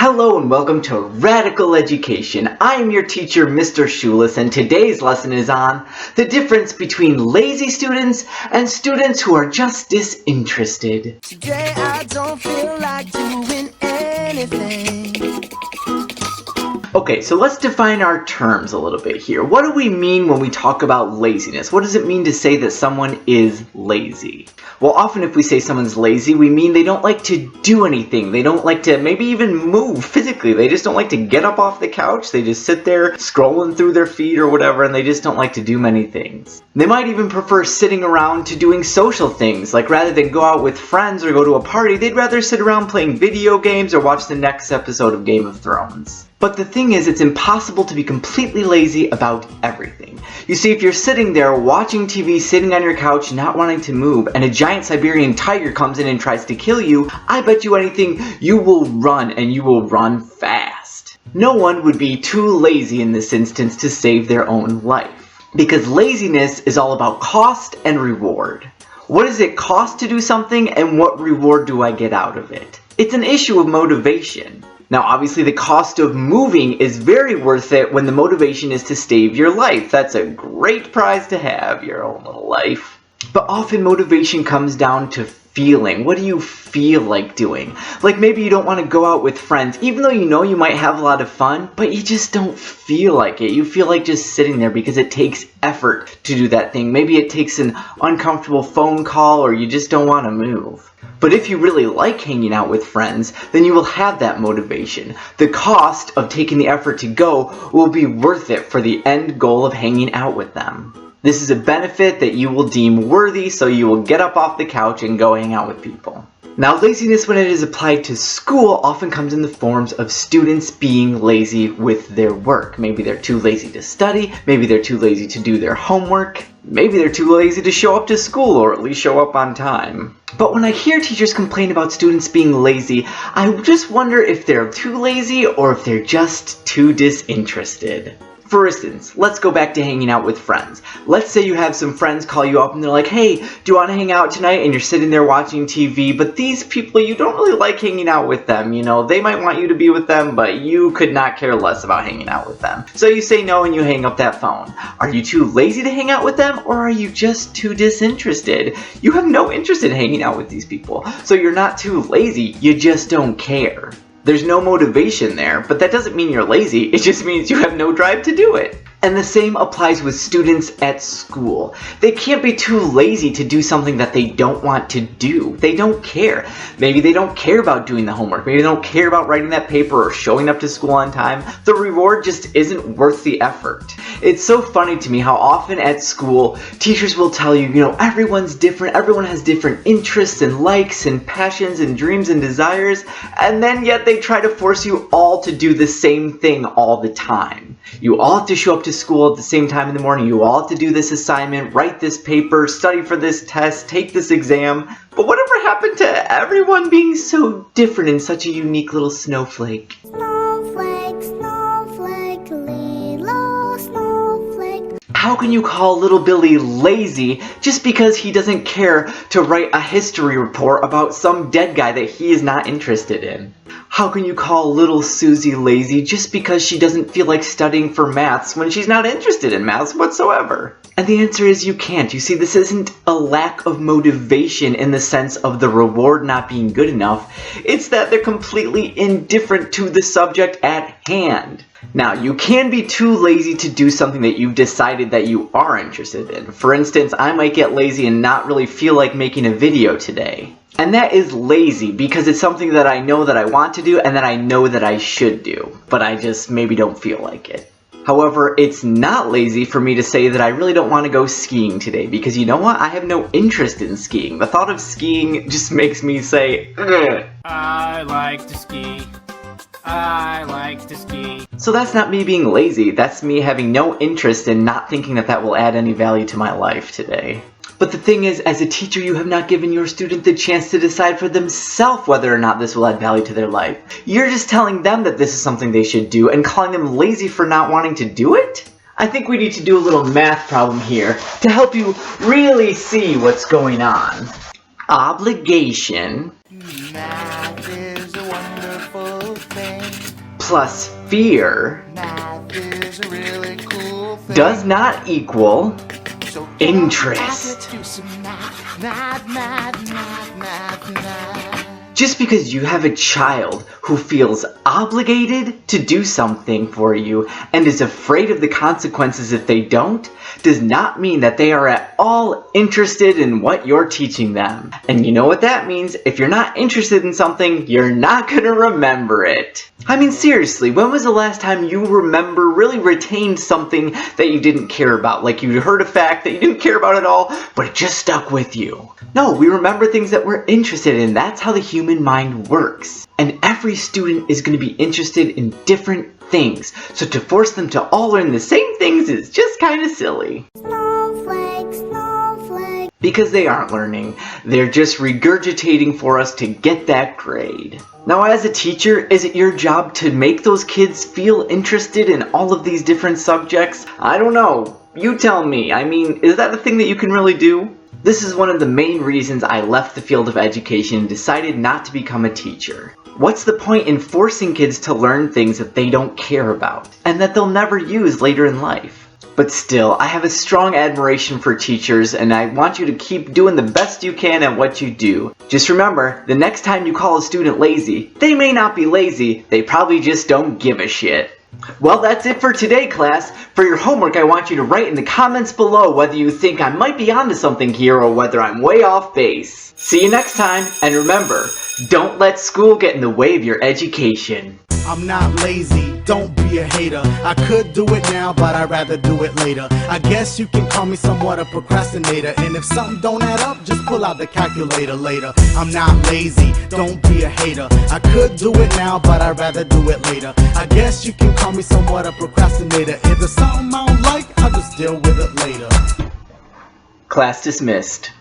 Hello and welcome to Radical Education. I am your teacher, Mr. Shoeless, and today's lesson is on the difference between lazy students and students who are just disinterested. Today I don't feel like doing anything. Okay, so let's define our terms a little bit here. What do we mean when we talk about laziness? What does it mean to say that someone is lazy? Well, often if we say someone's lazy, we mean they don't like to do anything. They don't like to maybe even move physically. They just don't like to get up off the couch. They just sit there scrolling through their feed or whatever, and they just don't like to do many things. They might even prefer sitting around to doing social things. Like rather than go out with friends or go to a party, they'd rather sit around playing video games or watch the next episode of Game of Thrones. But the thing is, it's impossible to be completely lazy about everything. You see, if you're sitting there watching TV, sitting on your couch, not wanting to move, and a giant Siberian tiger comes in and tries to kill you, I bet you anything you will run, and you will run fast. No one would be too lazy in this instance to save their own life. Because laziness is all about cost and reward. What does it cost to do something, and what reward do I get out of it? It's an issue of motivation. Now obviously the cost of moving is very worth it when the motivation is to save your life. That's a great prize to have, your own little life. But often motivation comes down to feeling. What do you feel like doing? Like maybe you don't want to go out with friends, even though you know you might have a lot of fun, but you just don't feel like it. You feel like just sitting there because it takes effort to do that thing. Maybe it takes an uncomfortable phone call or you just don't want to move. But if you really like hanging out with friends, then you will have that motivation. The cost of taking the effort to go will be worth it for the end goal of hanging out with them. This is a benefit that you will deem worthy, so you will get up off the couch and go hang out with people. Now, laziness when it is applied to school often comes in the forms of students being lazy with their work. Maybe they're too lazy to study, maybe they're too lazy to do their homework, maybe they're too lazy to show up to school or at least show up on time. But when I hear teachers complain about students being lazy, I just wonder if they're too lazy or if they're just too disinterested. For instance, let's go back to hanging out with friends. Let's say you have some friends call you up and they're like, hey, do you want to hang out tonight? And you're sitting there watching TV, but these people, you don't really like hanging out with them. You know, they might want you to be with them, but you could not care less about hanging out with them. So you say no and you hang up that phone. Are you too lazy to hang out with them, or are you just too disinterested? You have no interest in hanging out with these people. So you're not too lazy, you just don't care. There's no motivation there, but that doesn't mean you're lazy, it just means you have no drive to do it. And the same applies with students at school. They can't be too lazy to do something that they don't want to do. They don't care. Maybe they don't care about doing the homework. Maybe they don't care about writing that paper or showing up to school on time. The reward just isn't worth the effort. It's so funny to me how often at school, teachers will tell you, everyone's different, everyone has different interests and likes and passions and dreams and desires, and then yet they try to force you all to do the same thing all the time. You all have to show up to school at the same time in the morning. You all have to do this assignment, write this paper, study for this test, take this exam. But whatever happened to everyone being so different in such a unique little snowflake? Snowflake, snowflake, little snowflake. How can you call little Billy lazy just because he doesn't care to write a history report about some dead guy that he is not interested in? How can you call little Susie lazy just because she doesn't feel like studying for maths when she's not interested in maths whatsoever? And the answer is you can't. You see, this isn't a lack of motivation in the sense of the reward not being good enough. It's that they're completely indifferent to the subject at hand. Now, you can be too lazy to do something that you've decided that you are interested in. For instance, I might get lazy and not really feel like making a video today. And that is lazy because it's something that I know that I want to do and that I know that I should do, but I just maybe don't feel like it. However, it's not lazy for me to say that I really don't want to go skiing today because you know what? I have no interest in skiing. The thought of skiing just makes me say, ugh. I like to ski. I like to ski. So that's not me being lazy, that's me having no interest in not thinking that that will add any value to my life today. But the thing is, as a teacher, you have not given your student the chance to decide for themselves whether or not this will add value to their life. You're just telling them that this is something they should do and calling them lazy for not wanting to do it? I think we need to do a little math problem here to help you really see what's going on. Obligation Math is a wonderful thing. plus fear Math is a really cool thing. does not equal So interest. do some math, math, math, math, math, math. Just because you have a child who feels obligated to do something for you and is afraid of the consequences if they don't, does not mean that they are at all interested in what you're teaching them. And you know what that means? If you're not interested in something, you're not gonna remember it. I mean, seriously, when was the last time you really retained something that you didn't care about? Like you heard a fact that you didn't care about at all, but it just stuck with you. No, we remember things that we're interested in. That's how the human mind works. And every student is going to be interested in different things. So to force them to all learn the same things is just kind of silly. Snowflake, snowflake. Because they aren't learning. They're just regurgitating for us to get that grade. Now, as a teacher, is it your job to make those kids feel interested in all of these different subjects? I don't know. You tell me. I mean, is that a thing that you can really do? This is one of the main reasons I left the field of education and decided not to become a teacher. What's the point in forcing kids to learn things that they don't care about and that they'll never use later in life? But still, I have a strong admiration for teachers and I want you to keep doing the best you can at what you do. Just remember, the next time you call a student lazy, they may not be lazy, they probably just don't give a shit. Well, that's it for today, class. For your homework, I want you to write in the comments below whether you think I might be onto something here or whether I'm way off base. See you next time, and remember, don't let school get in the way of your education. I'm not lazy, don't be a hater. I could do it now, but I'd rather do it later. I guess you can call me somewhat a procrastinator. And if something don't add up, just pull out the calculator later. I'm not lazy, don't be a hater. I could do it now, but I'd rather do it later. I guess you can call me somewhat a procrastinator. If there's something I don't like, I'll just deal with it later. Class dismissed.